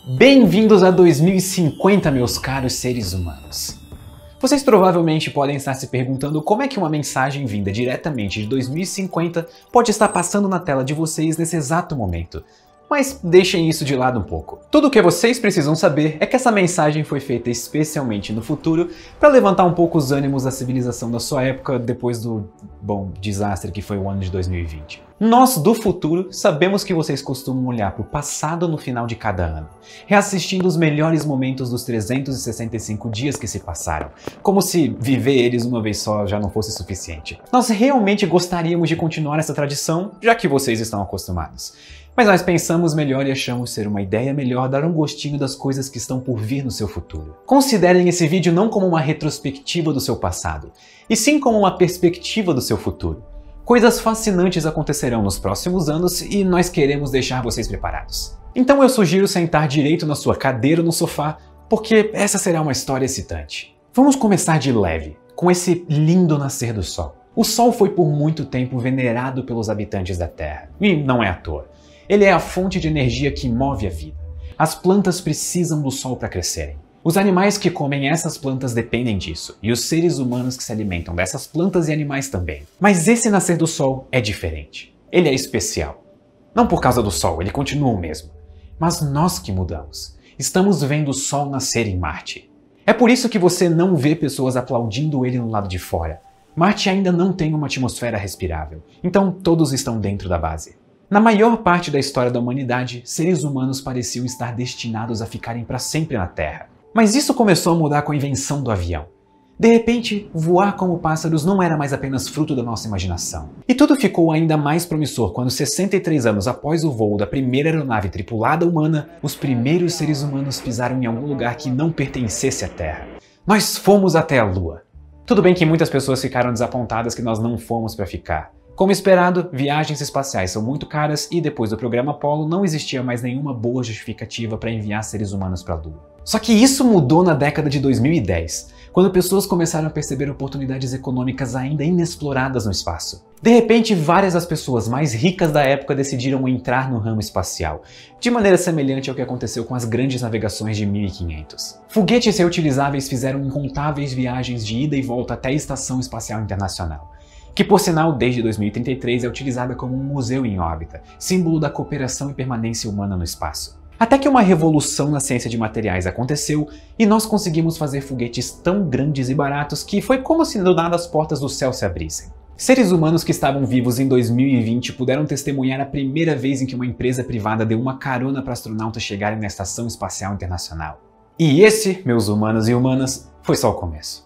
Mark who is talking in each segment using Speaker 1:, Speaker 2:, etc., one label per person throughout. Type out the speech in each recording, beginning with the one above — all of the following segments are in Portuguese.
Speaker 1: Bem-vindos a 2050, meus caros seres humanos. Vocês provavelmente podem estar se perguntando como é que uma mensagem vinda diretamente de 2050 pode estar passando na tela de vocês nesse exato momento. Mas deixem isso de lado um pouco. Tudo o que vocês precisam saber é que essa mensagem foi feita especialmente no futuro para levantar um pouco os ânimos da civilização da sua época depois do, desastre que foi o ano de 2020. Nós do futuro sabemos que vocês costumam olhar para o passado no final de cada ano, reassistindo os melhores momentos dos 365 dias que se passaram, como se viver eles uma vez só já não fosse suficiente. Nós realmente gostaríamos de continuar essa tradição, já que vocês estão acostumados. Mas nós pensamos melhor e achamos ser uma ideia melhor dar um gostinho das coisas que estão por vir no seu futuro. Considerem esse vídeo não como uma retrospectiva do seu passado, e sim como uma perspectiva do seu futuro. Coisas fascinantes acontecerão nos próximos anos e nós queremos deixar vocês preparados. Então eu sugiro sentar direito na sua cadeira ou no sofá, porque essa será uma história excitante. Vamos começar de leve, com esse lindo nascer do Sol. O Sol foi por muito tempo venerado pelos habitantes da Terra, e não é à toa. Ele é a fonte de energia que move a vida. As plantas precisam do Sol para crescerem. Os animais que comem essas plantas dependem disso, e os seres humanos que se alimentam dessas plantas e animais também. Mas esse nascer do Sol é diferente. Ele é especial. Não por causa do Sol, ele continua o mesmo. Mas nós que mudamos. Estamos vendo o Sol nascer em Marte. É por isso que você não vê pessoas aplaudindo ele no lado de fora. Marte ainda não tem uma atmosfera respirável, então todos estão dentro da base. Na maior parte da história da humanidade, seres humanos pareciam estar destinados a ficarem para sempre na Terra. Mas isso começou a mudar com a invenção do avião. De repente, voar como pássaros não era mais apenas fruto da nossa imaginação. E tudo ficou ainda mais promissor quando 63 anos após o voo da primeira aeronave tripulada humana, os primeiros seres humanos pisaram em algum lugar que não pertencesse à Terra. Nós fomos até a Lua. Tudo bem que muitas pessoas ficaram desapontadas que nós não fomos para ficar. Como esperado, viagens espaciais são muito caras e depois do programa Apollo não existia mais nenhuma boa justificativa para enviar seres humanos para a Lua. Só que isso mudou na década de 2010, quando pessoas começaram a perceber oportunidades econômicas ainda inexploradas no espaço. De repente, várias das pessoas mais ricas da época decidiram entrar no ramo espacial, de maneira semelhante ao que aconteceu com as grandes navegações de 1500. Foguetes reutilizáveis fizeram incontáveis viagens de ida e volta até a Estação Espacial Internacional, que por sinal desde 2033 é utilizada como um museu em órbita, símbolo da cooperação e permanência humana no espaço. Até que uma revolução na ciência de materiais aconteceu e nós conseguimos fazer foguetes tão grandes e baratos que foi como se do nada as portas do céu se abrissem. Seres humanos que estavam vivos em 2020 puderam testemunhar a primeira vez em que uma empresa privada deu uma carona para astronautas chegarem na Estação Espacial Internacional. E esse, meus humanos e humanas, foi só o começo.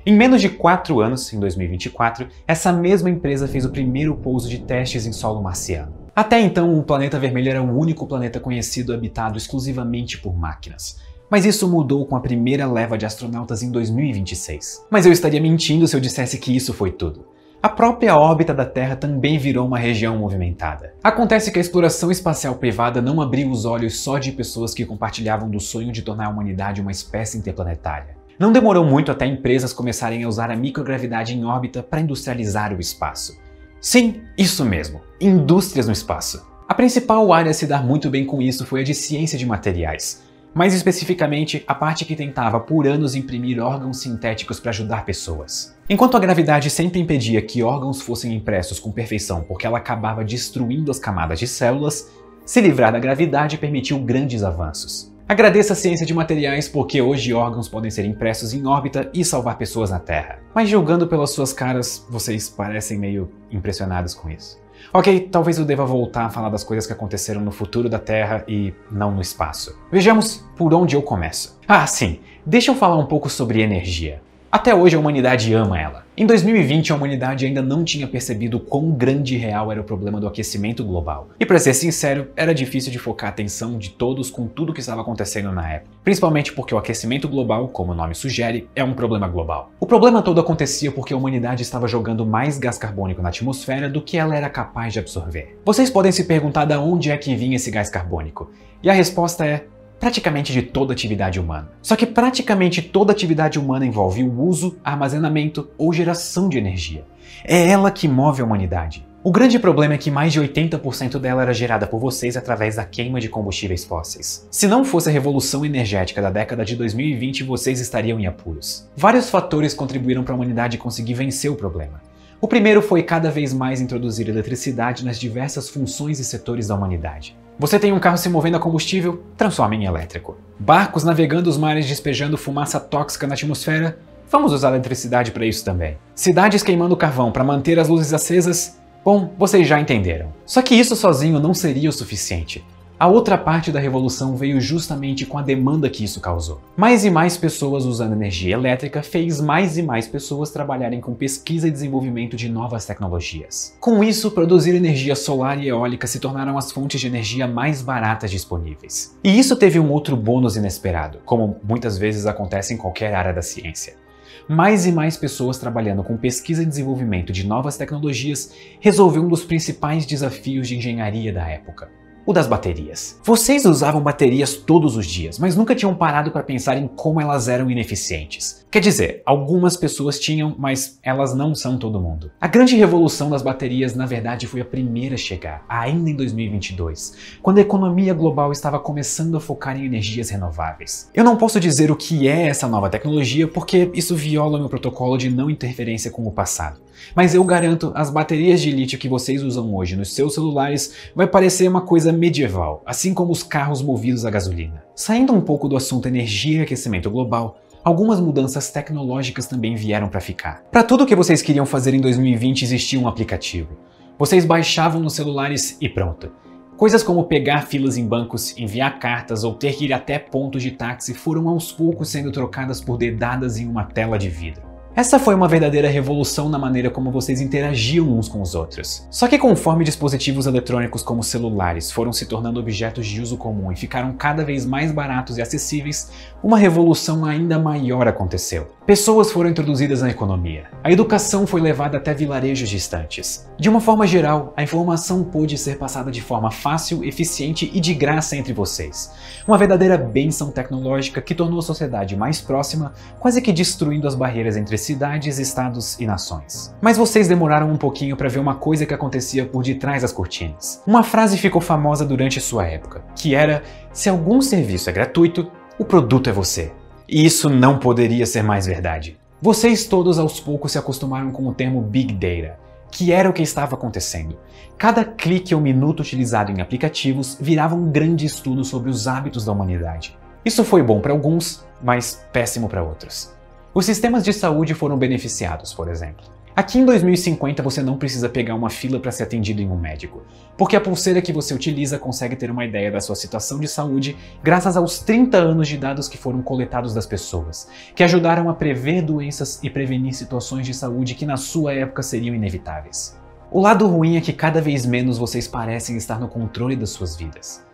Speaker 1: Em menos de 4 anos, em 2024, essa mesma empresa fez o primeiro pouso de testes em solo marciano. Até então, o planeta vermelho era o único planeta conhecido habitado exclusivamente por máquinas. Mas isso mudou com a primeira leva de astronautas em 2026. Mas eu estaria mentindo se eu dissesse que isso foi tudo. A própria órbita da Terra também virou uma região movimentada. Acontece que a exploração espacial privada não abriu os olhos só de pessoas que compartilhavam do sonho de tornar a humanidade uma espécie interplanetária. Não demorou muito até empresas começarem a usar a microgravidade em órbita para industrializar o espaço. Sim, isso mesmo, indústrias no espaço. A principal área a se dar muito bem com isso foi a de ciência de materiais. Mais especificamente, a parte que tentava por anos imprimir órgãos sintéticos para ajudar pessoas. Enquanto a gravidade sempre impedia que órgãos fossem impressos com perfeição porque ela acabava destruindo as camadas de células, se livrar da gravidade permitiu grandes avanços. Agradeça a ciência de materiais porque hoje órgãos podem ser impressos em órbita e salvar pessoas na Terra. Mas julgando pelas suas caras, vocês parecem meio impressionados com isso. Ok, talvez eu deva voltar a falar das coisas que aconteceram no futuro da Terra e não no espaço. Vejamos por onde eu começo. Ah, sim, deixa eu falar um pouco sobre energia. Até hoje a humanidade ama ela. Em 2020 a humanidade ainda não tinha percebido quão grande e real era o problema do aquecimento global. E para ser sincero, era difícil de focar a atenção de todos com tudo o que estava acontecendo na época. Principalmente porque o aquecimento global, como o nome sugere, é um problema global. O problema todo acontecia porque a humanidade estava jogando mais gás carbônico na atmosfera do que ela era capaz de absorver. Vocês podem se perguntar de onde é que vinha esse gás carbônico. E a resposta é praticamente de toda atividade humana. Só que praticamente toda atividade humana envolve o uso, armazenamento ou geração de energia. É ela que move a humanidade. O grande problema é que mais de 80% dela era gerada por vocês através da queima de combustíveis fósseis. Se não fosse a revolução energética da década de 2020, vocês estariam em apuros. Vários fatores contribuíram para a humanidade conseguir vencer o problema. O primeiro foi cada vez mais introduzir eletricidade nas diversas funções e setores da humanidade. Você tem um carro se movendo a combustível? Transforma em elétrico. Barcos navegando os mares despejando fumaça tóxica na atmosfera? Vamos usar a eletricidade para isso também. Cidades queimando carvão para manter as luzes acesas? Bom, vocês já entenderam. Só que isso sozinho não seria o suficiente. A outra parte da revolução veio justamente com a demanda que isso causou. Mais e mais pessoas usando energia elétrica fez mais e mais pessoas trabalharem com pesquisa e desenvolvimento de novas tecnologias. Com isso, produzir energia solar e eólica se tornaram as fontes de energia mais baratas disponíveis. E isso teve um outro bônus inesperado, como muitas vezes acontece em qualquer área da ciência. Mais e mais pessoas trabalhando com pesquisa e desenvolvimento de novas tecnologias resolveu um dos principais desafios de engenharia da época: o das baterias. Vocês usavam baterias todos os dias, mas nunca tinham parado para pensar em como elas eram ineficientes. Quer dizer, algumas pessoas tinham, mas elas não são todo mundo. A grande revolução das baterias, na verdade, foi a primeira a chegar, ainda em 2022, quando a economia global estava começando a focar em energias renováveis. Eu não posso dizer o que é essa nova tecnologia, porque isso viola meu protocolo de não interferência com o passado. Mas eu garanto, as baterias de lítio que vocês usam hoje nos seus celulares vai parecer uma coisa medieval, assim como os carros movidos a gasolina. Saindo um pouco do assunto energia e aquecimento global, algumas mudanças tecnológicas também vieram para ficar. Para tudo o que vocês queriam fazer em 2020 existia um aplicativo. Vocês baixavam nos celulares e pronto. Coisas como pegar filas em bancos, enviar cartas ou ter que ir até pontos de táxi foram aos poucos sendo trocadas por dedadas em uma tela de vidro. Essa foi uma verdadeira revolução na maneira como vocês interagiam uns com os outros. Só que conforme dispositivos eletrônicos como celulares foram se tornando objetos de uso comum e ficaram cada vez mais baratos e acessíveis, uma revolução ainda maior aconteceu. Pessoas foram introduzidas na economia. A educação foi levada até vilarejos distantes. De uma forma geral, a informação pôde ser passada de forma fácil, eficiente e de graça entre vocês. Uma verdadeira bênção tecnológica que tornou a sociedade mais próxima, quase que destruindo as barreiras entre cidades, estados e nações. Mas vocês demoraram um pouquinho para ver uma coisa que acontecia por detrás das cortinas. Uma frase ficou famosa durante sua época, que era: se algum serviço é gratuito, o produto é você. E isso não poderia ser mais verdade. Vocês todos aos poucos se acostumaram com o termo Big Data, que era o que estava acontecendo. Cada clique ou minuto utilizado em aplicativos virava um grande estudo sobre os hábitos da humanidade. Isso foi bom para alguns, mas péssimo para outros. Os sistemas de saúde foram beneficiados, por exemplo. Aqui em 2050 você não precisa pegar uma fila para ser atendido em um médico, porque a pulseira que você utiliza consegue ter uma ideia da sua situação de saúde graças aos 30 anos de dados que foram coletados das pessoas, que ajudaram a prever doenças e prevenir situações de saúde que na sua época seriam inevitáveis. O lado ruim é que cada vez menos vocês parecem estar no controle das suas vidas.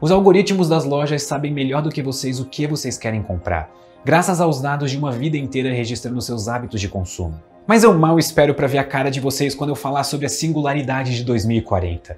Speaker 1: Os algoritmos das lojas sabem melhor do que vocês o que vocês querem comprar, graças aos dados de uma vida inteira registrando seus hábitos de consumo. Mas eu mal espero para ver a cara de vocês quando eu falar sobre a singularidade de 2040.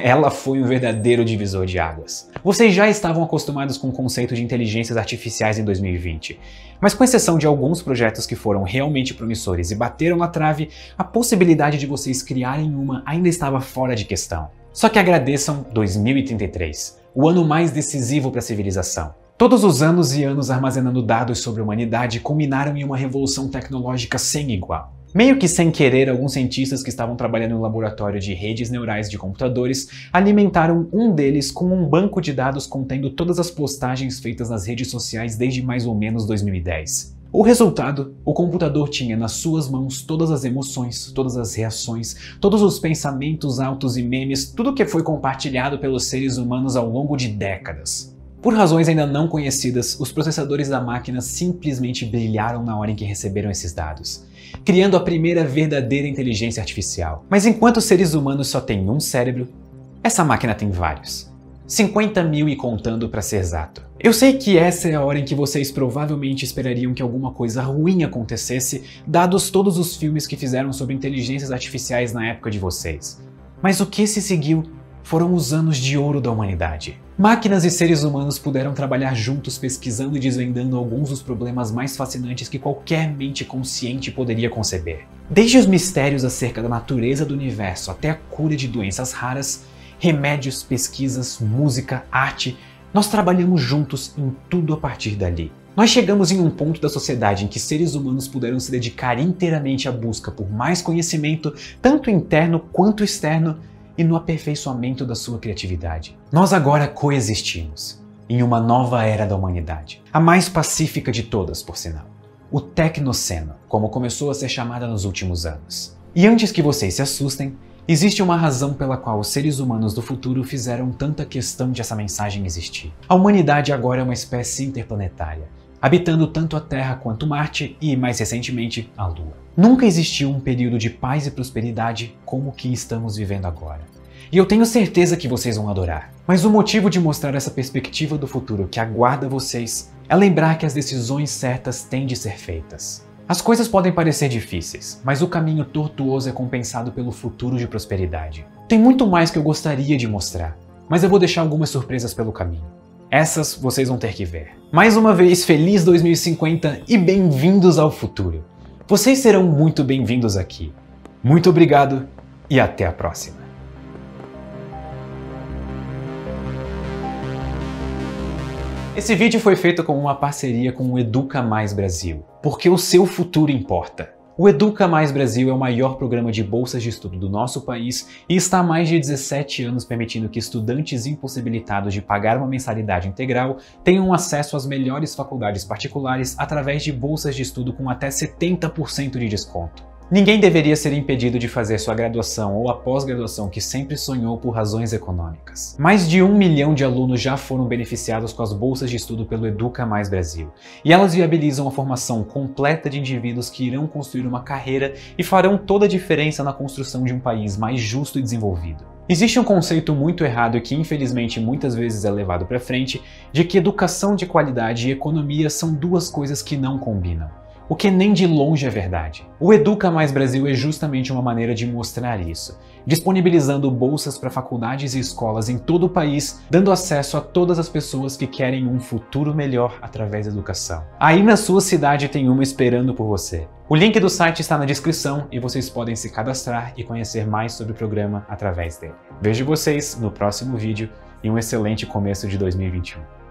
Speaker 1: Ela foi um verdadeiro divisor de águas. Vocês já estavam acostumados com o conceito de inteligências artificiais em 2020, mas com exceção de alguns projetos que foram realmente promissores e bateram na trave, a possibilidade de vocês criarem uma ainda estava fora de questão. Só que agradeçam 2033, o ano mais decisivo para a civilização. Todos os anos e anos armazenando dados sobre a humanidade culminaram em uma revolução tecnológica sem igual. Meio que sem querer, alguns cientistas que estavam trabalhando no laboratório de redes neurais de computadores alimentaram um deles com um banco de dados contendo todas as postagens feitas nas redes sociais desde mais ou menos 2010. O resultado, o computador tinha nas suas mãos todas as emoções, todas as reações, todos os pensamentos altos e memes, tudo que foi compartilhado pelos seres humanos ao longo de décadas. Por razões ainda não conhecidas, os processadores da máquina simplesmente brilharam na hora em que receberam esses dados, criando a primeira verdadeira inteligência artificial. Mas enquanto os seres humanos só têm um cérebro, essa máquina tem vários. 50 mil e contando para ser exato. Eu sei que essa é a hora em que vocês provavelmente esperariam que alguma coisa ruim acontecesse, dados todos os filmes que fizeram sobre inteligências artificiais na época de vocês. Mas o que se seguiu foram os anos de ouro da humanidade. Máquinas e seres humanos puderam trabalhar juntos pesquisando e desvendando alguns dos problemas mais fascinantes que qualquer mente consciente poderia conceber. Desde os mistérios acerca da natureza do universo até a cura de doenças raras, remédios, pesquisas, música, arte, nós trabalhamos juntos em tudo a partir dali. Nós chegamos em um ponto da sociedade em que seres humanos puderam se dedicar inteiramente à busca por mais conhecimento, tanto interno quanto externo, e no aperfeiçoamento da sua criatividade. Nós agora coexistimos em uma nova era da humanidade, a mais pacífica de todas, por sinal. O Tecnoceno, como começou a ser chamada nos últimos anos. E antes que vocês se assustem, existe uma razão pela qual os seres humanos do futuro fizeram tanta questão de essa mensagem existir. A humanidade agora é uma espécie interplanetária, habitando tanto a Terra quanto Marte e, mais recentemente, a Lua. Nunca existiu um período de paz e prosperidade como o que estamos vivendo agora. E eu tenho certeza que vocês vão adorar. Mas o motivo de mostrar essa perspectiva do futuro que aguarda vocês é lembrar que as decisões certas têm de ser feitas. As coisas podem parecer difíceis, mas o caminho tortuoso é compensado pelo futuro de prosperidade. Tem muito mais que eu gostaria de mostrar, mas eu vou deixar algumas surpresas pelo caminho. Essas vocês vão ter que ver. Mais uma vez, feliz 2050 e bem-vindos ao futuro. Vocês serão muito bem-vindos aqui. Muito obrigado e até a próxima. Esse vídeo foi feito com uma parceria com o Educa Mais Brasil, porque o seu futuro importa. O Educa Mais Brasil é o maior programa de bolsas de estudo do nosso país e está há mais de 17 anos permitindo que estudantes impossibilitados de pagar uma mensalidade integral tenham acesso às melhores faculdades particulares através de bolsas de estudo com até 70% de desconto. Ninguém deveria ser impedido de fazer sua graduação ou a pós-graduação que sempre sonhou por razões econômicas. Mais de 1 milhão de alunos já foram beneficiados com as bolsas de estudo pelo Educa Mais Brasil, e elas viabilizam a formação completa de indivíduos que irão construir uma carreira e farão toda a diferença na construção de um país mais justo e desenvolvido. Existe um conceito muito errado e que infelizmente muitas vezes é levado para frente, de que educação de qualidade e economia são duas coisas que não combinam. O que nem de longe é verdade. O Educa Mais Brasil é justamente uma maneira de mostrar isso, disponibilizando bolsas para faculdades e escolas em todo o país, dando acesso a todas as pessoas que querem um futuro melhor através da educação. Aí na sua cidade tem uma esperando por você. O link do site está na descrição e vocês podem se cadastrar e conhecer mais sobre o programa através dele. Vejo vocês no próximo vídeo e um excelente começo de 2021.